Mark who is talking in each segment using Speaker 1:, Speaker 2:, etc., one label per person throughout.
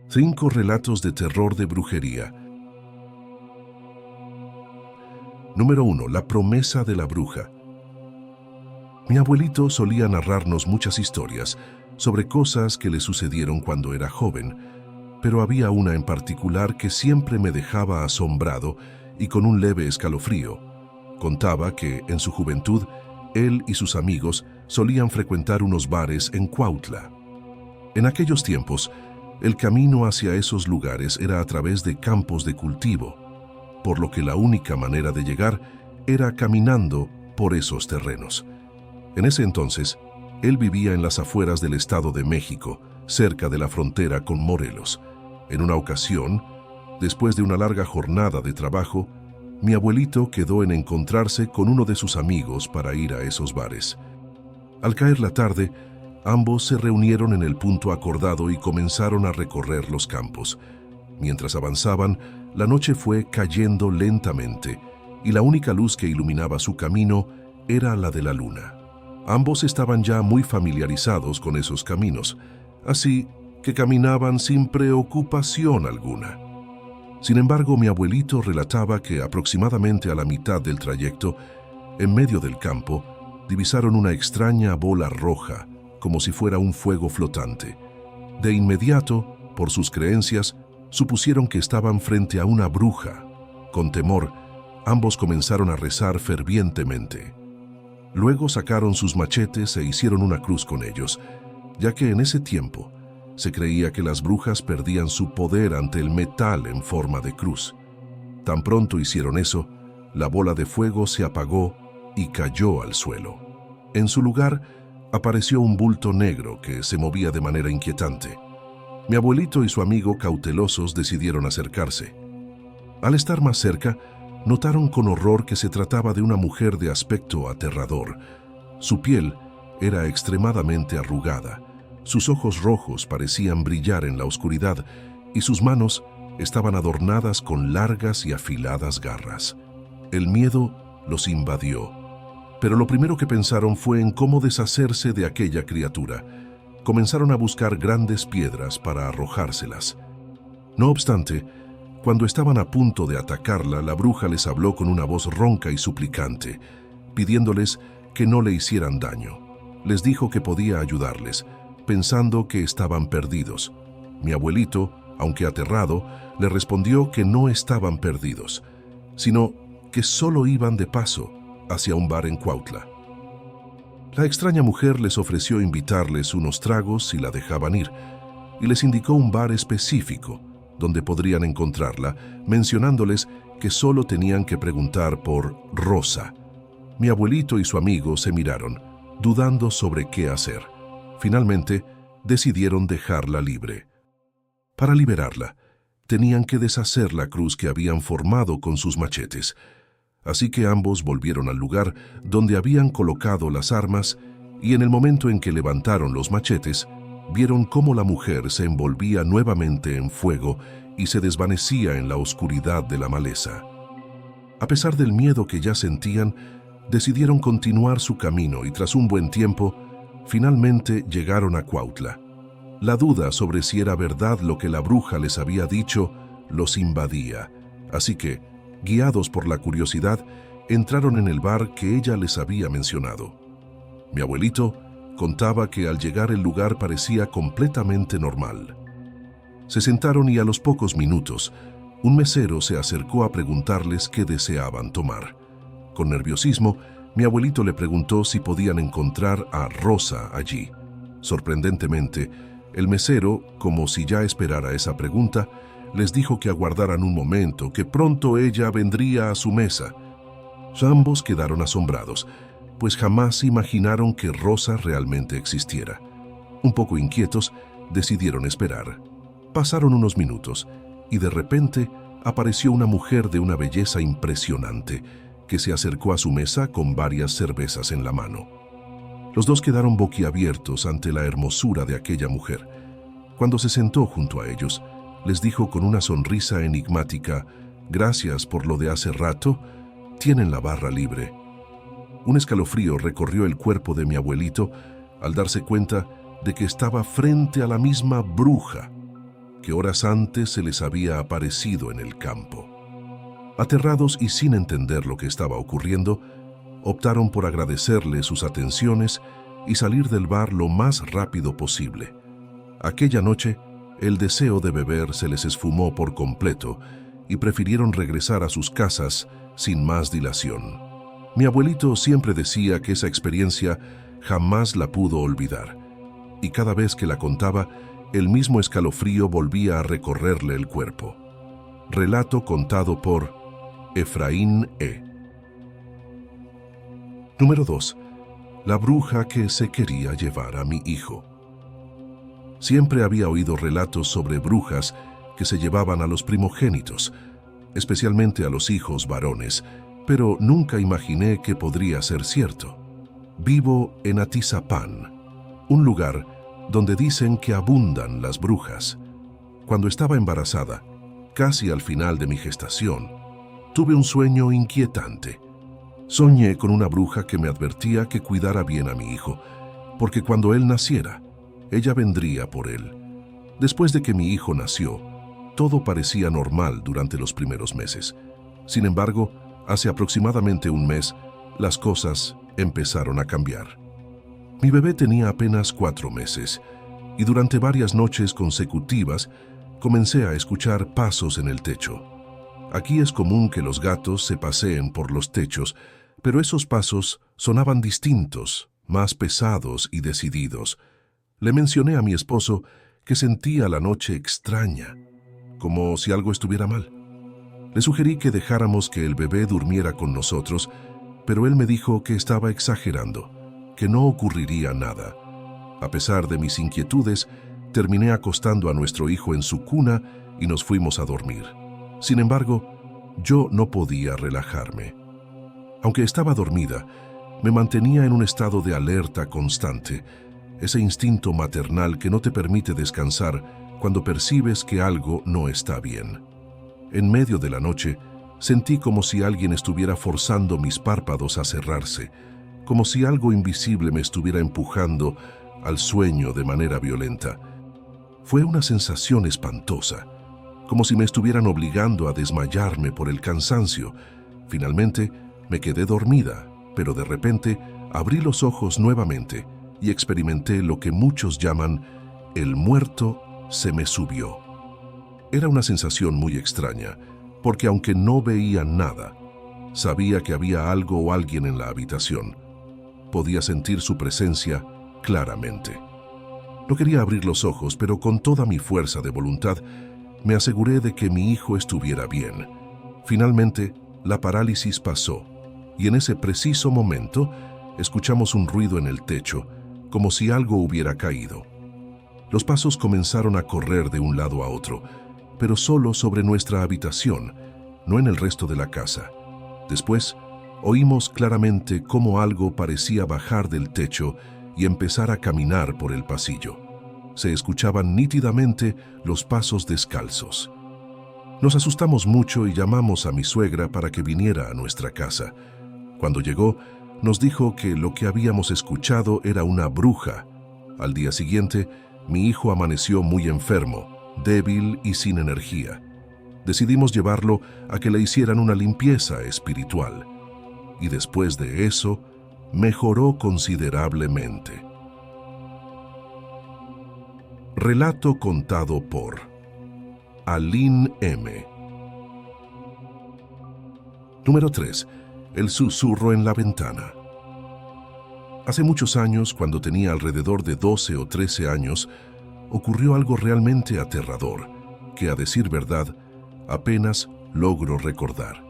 Speaker 1: 5 relatos de terror de brujería. Número 1. La promesa de la bruja. Mi abuelito solía narrarnos muchas historias sobre cosas que le sucedieron cuando era joven, pero había una en particular que siempre me dejaba asombrado y con un leve escalofrío. Contaba que, en su juventud, él y sus amigos solían frecuentar unos bares en Cuautla. En aquellos tiempos, el camino hacia esos lugares era a través de campos de cultivo, por lo que la única manera de llegar era caminando por esos terrenos. En ese entonces, él vivía en las afueras del Estado de México, cerca de la frontera con Morelos. En una ocasión, después de una larga jornada de trabajo, mi abuelito quedó en encontrarse con uno de sus amigos para ir a esos bares. Al caer la tarde, ambos se reunieron en el punto acordado y comenzaron a recorrer los campos. Mientras avanzaban, la noche fue cayendo lentamente y la única luz que iluminaba su camino era la de la luna. Ambos estaban ya muy familiarizados con esos caminos, así que caminaban sin preocupación alguna. Sin embargo, mi abuelito relataba que aproximadamente a la mitad del trayecto, en medio del campo, divisaron una extraña bola roja, como si fuera un fuego flotante. De inmediato, por sus creencias, supusieron que estaban frente a una bruja. Con temor, ambos comenzaron a rezar fervientemente. Luego sacaron sus machetes e hicieron una cruz con ellos, ya que en ese tiempo se creía que las brujas perdían su poder ante el metal en forma de cruz. Tan pronto hicieron eso, la bola de fuego se apagó y cayó al suelo. En su lugar, apareció un bulto negro que se movía de manera inquietante. Mi abuelito y su amigo, cautelosos, decidieron acercarse. Al estar más cerca, notaron con horror que se trataba de una mujer de aspecto aterrador. Su piel era extremadamente arrugada, sus ojos rojos parecían brillar en la oscuridad y sus manos estaban adornadas con largas y afiladas garras. El miedo los invadió, pero lo primero que pensaron fue en cómo deshacerse de aquella criatura. Comenzaron a buscar grandes piedras para arrojárselas. No obstante, cuando estaban a punto de atacarla, la bruja les habló con una voz ronca y suplicante, pidiéndoles que no le hicieran daño. Les dijo que podía ayudarles, pensando que estaban perdidos. Mi abuelito, aunque aterrado, le respondió que no estaban perdidos, sino que solo iban de paso hacia un bar en Cuautla. La extraña mujer les ofreció invitarles unos tragos si la dejaban ir, y les indicó un bar específico donde podrían encontrarla, mencionándoles que solo tenían que preguntar por Rosa. Mi abuelito y su amigo se miraron, dudando sobre qué hacer. Finalmente, decidieron dejarla libre. Para liberarla, tenían que deshacer la cruz que habían formado con sus machetes. Así que ambos volvieron al lugar donde habían colocado las armas y en el momento en que levantaron los machetes, vieron cómo la mujer se envolvía nuevamente en fuego y se desvanecía en la oscuridad de la maleza. A pesar del miedo que ya sentían, decidieron continuar su camino y tras un buen tiempo, finalmente llegaron a Cuautla. La duda sobre si era verdad lo que la bruja les había dicho los invadía, así que, guiados por la curiosidad, entraron en el bar que ella les había mencionado. Mi abuelito contaba que al llegar el lugar parecía completamente normal. Se sentaron y a los pocos minutos, un mesero se acercó a preguntarles qué deseaban tomar. Con nerviosismo, mi abuelito le preguntó si podían encontrar a Rosa allí. Sorprendentemente, el mesero, como si ya esperara esa pregunta, les dijo que aguardaran un momento, que pronto ella vendría a su mesa. Ambos quedaron asombrados, pues jamás imaginaron que Rosa realmente existiera. Un poco inquietos, decidieron esperar. Pasaron unos minutos y de repente apareció una mujer de una belleza impresionante que se acercó a su mesa con varias cervezas en la mano. Los dos quedaron boquiabiertos ante la hermosura de aquella mujer. Cuando se sentó junto a ellos, les dijo con una sonrisa enigmática: «Gracias por lo de hace rato, tienen la barra libre». Un escalofrío recorrió el cuerpo de mi abuelito al darse cuenta de que estaba frente a la misma bruja que horas antes se les había aparecido en el campo. Aterrados y sin entender lo que estaba ocurriendo, optaron por agradecerle sus atenciones y salir del bar lo más rápido posible. Aquella noche, el deseo de beber se les esfumó por completo y prefirieron regresar a sus casas sin más dilación. Mi abuelito siempre decía que esa experiencia jamás la pudo olvidar, y cada vez que la contaba, el mismo escalofrío volvía a recorrerle el cuerpo. Relato contado por Efraín E. Número 2. La bruja que se quería llevar a mi hijo. Siempre había oído relatos sobre brujas que se llevaban a los primogénitos, especialmente a los hijos varones, pero nunca imaginé que podría ser cierto. Vivo en Atizapán, un lugar donde dicen que abundan las brujas. Cuando estaba embarazada, casi al final de mi gestación, tuve un sueño inquietante. Soñé con una bruja que me advertía que cuidara bien a mi hijo, porque cuando él naciera, ella vendría por él. Después de que mi hijo nació, todo parecía normal durante los primeros meses. Sin embargo, hace aproximadamente un mes, las cosas empezaron a cambiar. Mi bebé tenía apenas 4 meses, y durante varias noches consecutivas comencé a escuchar pasos en el techo. Aquí es común que los gatos se paseen por los techos, pero esos pasos sonaban distintos, más pesados y decididos. Le mencioné a mi esposo que sentía la noche extraña, como si algo estuviera mal. Le sugerí que dejáramos que el bebé durmiera con nosotros, pero él me dijo que estaba exagerando, que no ocurriría nada. A pesar de mis inquietudes, terminé acostando a nuestro hijo en su cuna y nos fuimos a dormir. Sin embargo, yo no podía relajarme. Aunque estaba dormida, me mantenía en un estado de alerta constante, ese instinto maternal que no te permite descansar cuando percibes que algo no está bien. En medio de la noche, sentí como si alguien estuviera forzando mis párpados a cerrarse, como si algo invisible me estuviera empujando al sueño de manera violenta. Fue una sensación espantosa, como si me estuvieran obligando a desmayarme por el cansancio. Finalmente, me quedé dormida, pero de repente abrí los ojos nuevamente y experimenté lo que muchos llaman el muerto se me subió. Era una sensación muy extraña, porque aunque no veía nada, sabía que había algo o alguien en la habitación. Podía sentir su presencia claramente. No quería abrir los ojos, pero con toda mi fuerza de voluntad me aseguré de que mi hijo estuviera bien. Finalmente, la parálisis pasó, y en ese preciso momento escuchamos un ruido en el techo, como si algo hubiera caído. Los pasos comenzaron a correr de un lado a otro, pero solo sobre nuestra habitación, no en el resto de la casa. Después, oímos claramente cómo algo parecía bajar del techo y empezar a caminar por el pasillo. Se escuchaban nítidamente los pasos descalzos. Nos asustamos mucho y llamamos a mi suegra para que viniera a nuestra casa. Cuando llegó, nos dijo que lo que habíamos escuchado era una bruja. Al día siguiente, mi hijo amaneció muy enfermo, débil y sin energía. Decidimos llevarlo a que le hicieran una limpieza espiritual. Y después de eso, mejoró considerablemente. Relato contado por Aline M. Número 3. El susurro en la ventana. Hace muchos años, cuando tenía alrededor de 12 o 13 años, ocurrió algo realmente aterrador, que a decir verdad, apenas logro recordar.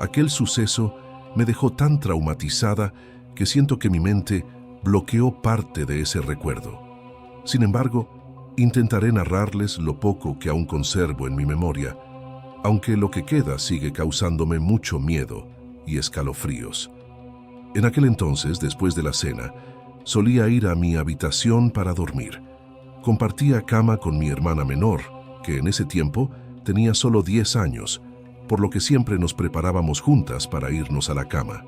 Speaker 1: Aquel suceso me dejó tan traumatizada que siento que mi mente bloqueó parte de ese recuerdo. Sin embargo, intentaré narrarles lo poco que aún conservo en mi memoria, aunque lo que queda sigue causándome mucho miedo y escalofríos. En aquel entonces, después de la cena, solía ir a mi habitación para dormir. Compartía cama con mi hermana menor, que en ese tiempo tenía solo 10 años, por lo que siempre nos preparábamos juntas para irnos a la cama.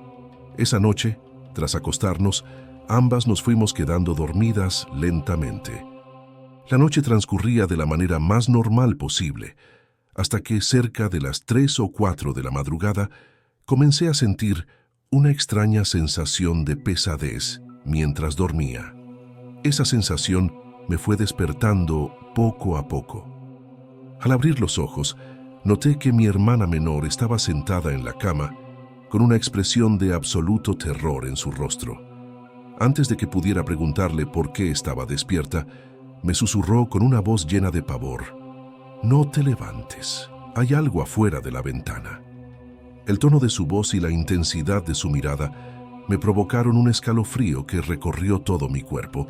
Speaker 1: Esa noche, tras acostarnos, ambas nos fuimos quedando dormidas lentamente. La noche transcurría de la manera más normal posible, hasta que cerca de las 3 o 4 de la madrugada comencé a sentir una extraña sensación de pesadez mientras dormía. Esa sensación me fue despertando poco a poco. Al abrir los ojos, noté que mi hermana menor estaba sentada en la cama con una expresión de absoluto terror en su rostro. Antes de que pudiera preguntarle por qué estaba despierta, me susurró con una voz llena de pavor: «No te levantes, hay algo afuera de la ventana». El tono de su voz y la intensidad de su mirada me provocaron un escalofrío que recorrió todo mi cuerpo.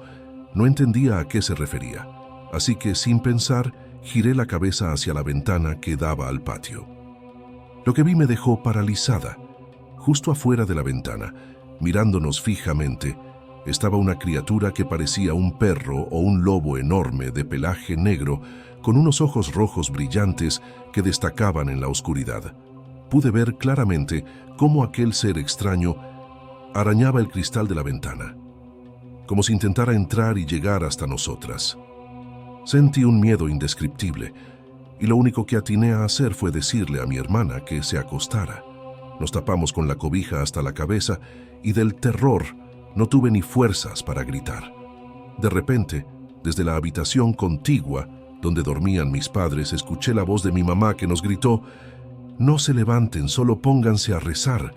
Speaker 1: No entendía a qué se refería, así que sin pensar, giré la cabeza hacia la ventana que daba al patio. Lo que vi me dejó paralizada. Justo afuera de la ventana, mirándonos fijamente, estaba una criatura que parecía un perro o un lobo enorme de pelaje negro con unos ojos rojos brillantes que destacaban en la oscuridad. Pude ver claramente cómo aquel ser extraño arañaba el cristal de la ventana, como si intentara entrar y llegar hasta nosotras. Sentí un miedo indescriptible, y lo único que atiné a hacer fue decirle a mi hermana que se acostara. Nos tapamos con la cobija hasta la cabeza, y del terror no tuve ni fuerzas para gritar. De repente, desde la habitación contigua, donde dormían mis padres, escuché la voz de mi mamá que nos gritó: «No se levanten, solo pónganse a rezar».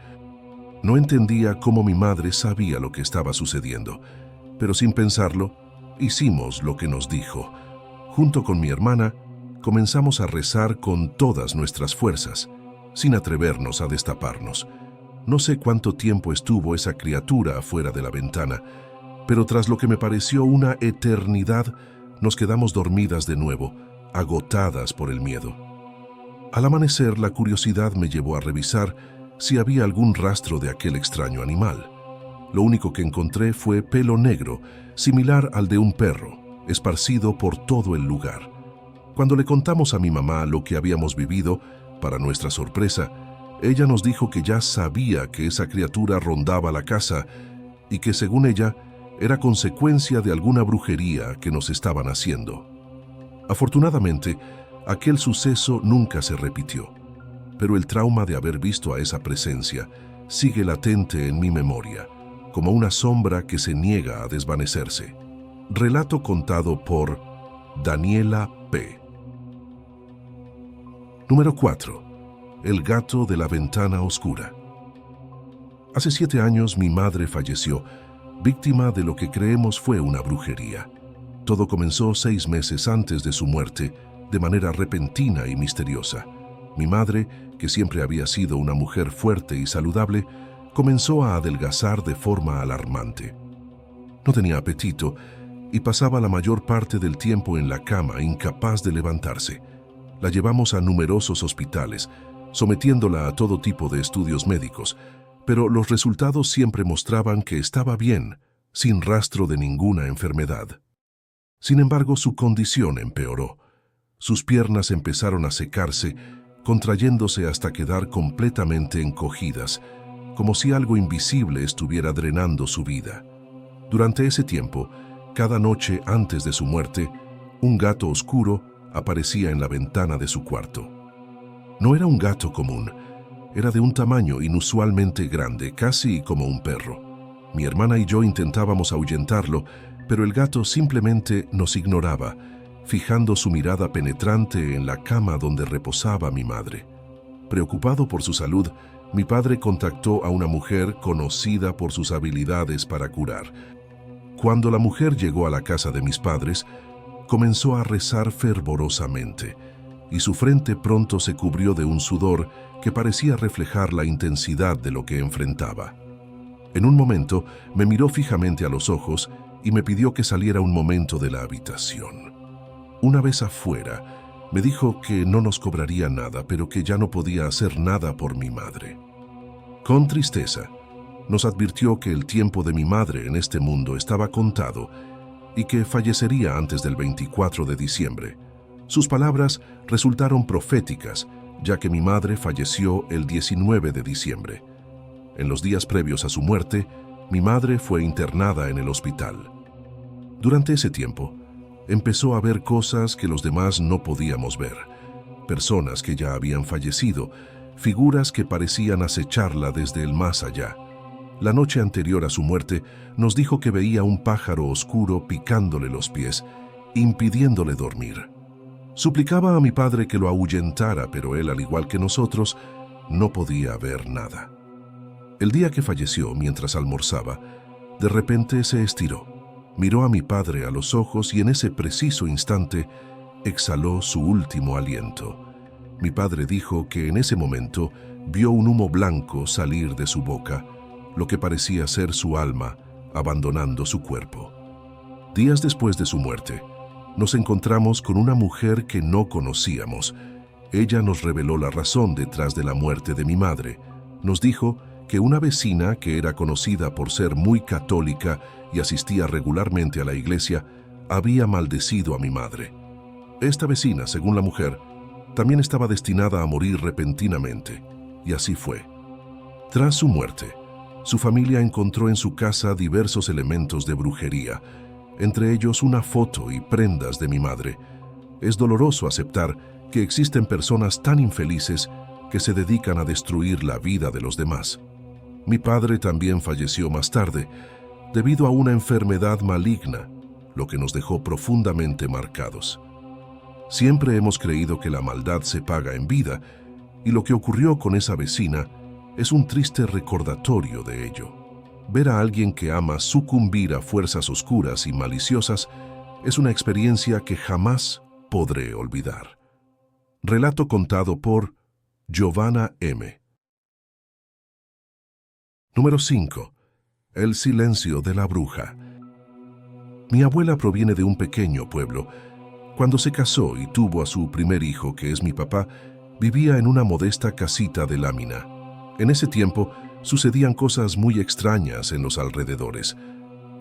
Speaker 1: No entendía cómo mi madre sabía lo que estaba sucediendo, pero sin pensarlo, hicimos lo que nos dijo. Junto con mi hermana, comenzamos a rezar con todas nuestras fuerzas, sin atrevernos a destaparnos. No sé cuánto tiempo estuvo esa criatura afuera de la ventana, pero tras lo que me pareció una eternidad, nos quedamos dormidas de nuevo, agotadas por el miedo. Al amanecer, la curiosidad me llevó a revisar si había algún rastro de aquel extraño animal. Lo único que encontré fue pelo negro, similar al de un perro, esparcido por todo el lugar. Cuando le contamos a mi mamá lo que habíamos vivido, para nuestra sorpresa, ella nos dijo que ya sabía que esa criatura rondaba la casa y que, según ella, era consecuencia de alguna brujería que nos estaban haciendo. Afortunadamente, aquel suceso nunca se repitió, pero el trauma de haber visto a esa presencia sigue latente en mi memoria, como una sombra que se niega a desvanecerse. Relato contado por Daniela P. Número 4. El gato de la ventana oscura. Hace 7 años mi madre falleció, víctima de lo que creemos fue una brujería. Todo comenzó 6 meses antes de su muerte, de manera repentina y misteriosa. Mi madre, que siempre había sido una mujer fuerte y saludable, comenzó a adelgazar de forma alarmante. No tenía apetito y pasaba la mayor parte del tiempo en la cama, incapaz de levantarse. La llevamos a numerosos hospitales, sometiéndola a todo tipo de estudios médicos, pero los resultados siempre mostraban que estaba bien, sin rastro de ninguna enfermedad. Sin embargo, su condición empeoró. Sus piernas empezaron a secarse, contrayéndose hasta quedar completamente encogidas, como si algo invisible estuviera drenando su vida. Durante ese tiempo, cada noche antes de su muerte, un gato oscuro aparecía en la ventana de su cuarto. No era un gato común, era de un tamaño inusualmente grande, casi como un perro. Mi hermana y yo intentábamos ahuyentarlo, pero el gato simplemente nos ignoraba, fijando su mirada penetrante en la cama donde reposaba mi madre. Preocupado por su salud, mi padre contactó a una mujer conocida por sus habilidades para curar. Cuando la mujer llegó a la casa de mis padres, comenzó a rezar fervorosamente, y su frente pronto se cubrió de un sudor que parecía reflejar la intensidad de lo que enfrentaba. En un momento me miró fijamente a los ojos y me pidió que saliera un momento de la habitación. Una vez afuera, me dijo que no nos cobraría nada, pero que ya no podía hacer nada por mi madre. Con tristeza, nos advirtió que el tiempo de mi madre en este mundo estaba contado y que fallecería antes del 24 de diciembre. Sus palabras resultaron proféticas, ya que mi madre falleció el 19 de diciembre. En los días previos a su muerte, mi madre fue internada en el hospital. Durante ese tiempo, Empezó a ver cosas que los demás no podíamos ver. Personas que ya habían fallecido, figuras que parecían acecharla desde el más allá. La noche anterior a su muerte, nos dijo que veía un pájaro oscuro picándole los pies, impidiéndole dormir. Suplicaba a mi padre que lo ahuyentara, pero él, al igual que nosotros, no podía ver nada. El día que falleció, mientras almorzaba, de repente se estiró, miró a mi padre a los ojos y en ese preciso instante exhaló su último aliento. Mi padre dijo que en ese momento vio un humo blanco salir de su boca, lo que parecía ser su alma abandonando su cuerpo. Días después de su muerte, nos encontramos con una mujer que no conocíamos. Ella nos reveló la razón detrás de la muerte de mi madre. Nos dijo que una vecina que era conocida por ser muy católica y asistía regularmente a la iglesia, había maldecido a mi madre. Esta vecina, según la mujer, también estaba destinada a morir repentinamente, y así fue. Tras su muerte, su familia encontró en su casa diversos elementos de brujería, entre ellos una foto y prendas de mi madre. Es doloroso aceptar que existen personas tan infelices que se dedican a destruir la vida de los demás. Mi padre también falleció más tarde, debido a una enfermedad maligna, lo que nos dejó profundamente marcados. Siempre hemos creído que la maldad se paga en vida, y lo que ocurrió con esa vecina es un triste recordatorio de ello. Ver a alguien que ama sucumbir a fuerzas oscuras y maliciosas es una experiencia que jamás podré olvidar. Relato contado por Giovanna M. Número 5. El silencio de la bruja. Mi abuela proviene de un pequeño pueblo. Cuando se casó y tuvo a su primer hijo, que es mi papá, vivía en una modesta casita de lámina. En ese tiempo sucedían cosas muy extrañas en los alrededores.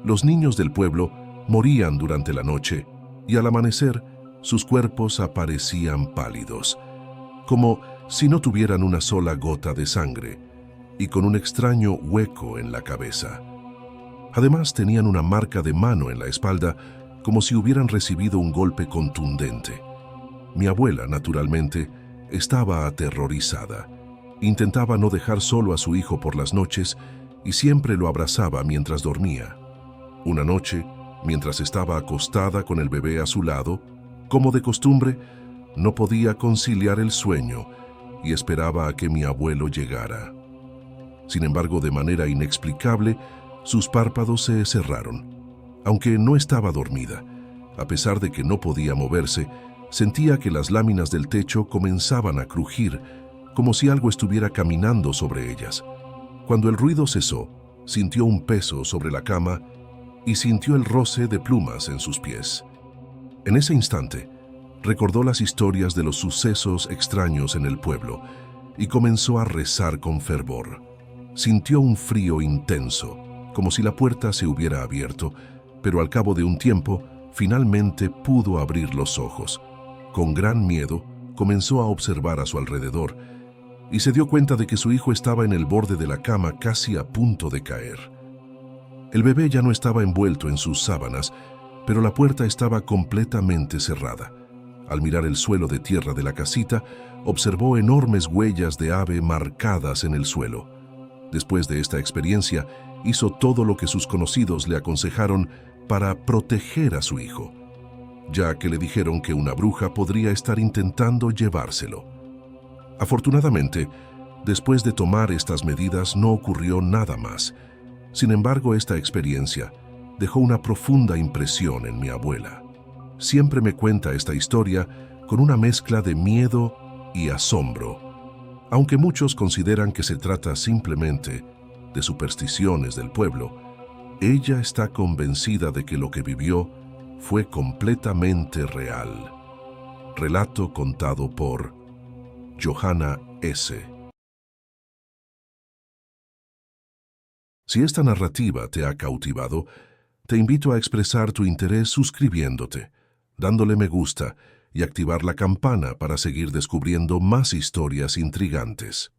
Speaker 1: Los niños del pueblo morían durante la noche y al amanecer sus cuerpos aparecían pálidos, como si no tuvieran una sola gota de sangre y con un extraño hueco en la cabeza. Además tenían una marca de mano en la espalda como si hubieran recibido un golpe contundente. Mi abuela, naturalmente, estaba aterrorizada. Intentaba no dejar solo a su hijo por las noches y siempre lo abrazaba mientras dormía. Una noche, mientras estaba acostada con el bebé a su lado, como de costumbre, no podía conciliar el sueño y esperaba a que mi abuelo llegara. Sin embargo, de manera inexplicable, sus párpados se cerraron. Aunque no estaba dormida, a pesar de que no podía moverse, sentía que las láminas del techo comenzaban a crujir, como si algo estuviera caminando sobre ellas. Cuando el ruido cesó, sintió un peso sobre la cama y sintió el roce de plumas en sus pies. En ese instante, recordó las historias de los sucesos extraños en el pueblo y comenzó a rezar con fervor. Sintió un frío intenso, como si la puerta se hubiera abierto, pero al cabo de un tiempo, finalmente pudo abrir los ojos. Con gran miedo, comenzó a observar a su alrededor y se dio cuenta de que su hijo estaba en el borde de la cama casi a punto de caer. El bebé ya no estaba envuelto en sus sábanas, pero la puerta estaba completamente cerrada. Al mirar el suelo de tierra de la casita, observó enormes huellas de ave marcadas en el suelo. Después de esta experiencia, hizo todo lo que sus conocidos le aconsejaron para proteger a su hijo, ya que le dijeron que una bruja podría estar intentando llevárselo. Afortunadamente, después de tomar estas medidas no ocurrió nada más. Sin embargo, esta experiencia dejó una profunda impresión en mi abuela. Siempre me cuenta esta historia con una mezcla de miedo y asombro, aunque muchos consideran que se trata simplemente de supersticiones del pueblo. Ella está convencida de que lo que vivió fue completamente real. Relato contado por Giovanna S. Si esta narrativa te ha cautivado, te invito a expresar tu interés suscribiéndote, dándole me gusta y activar la campana para seguir descubriendo más historias intrigantes.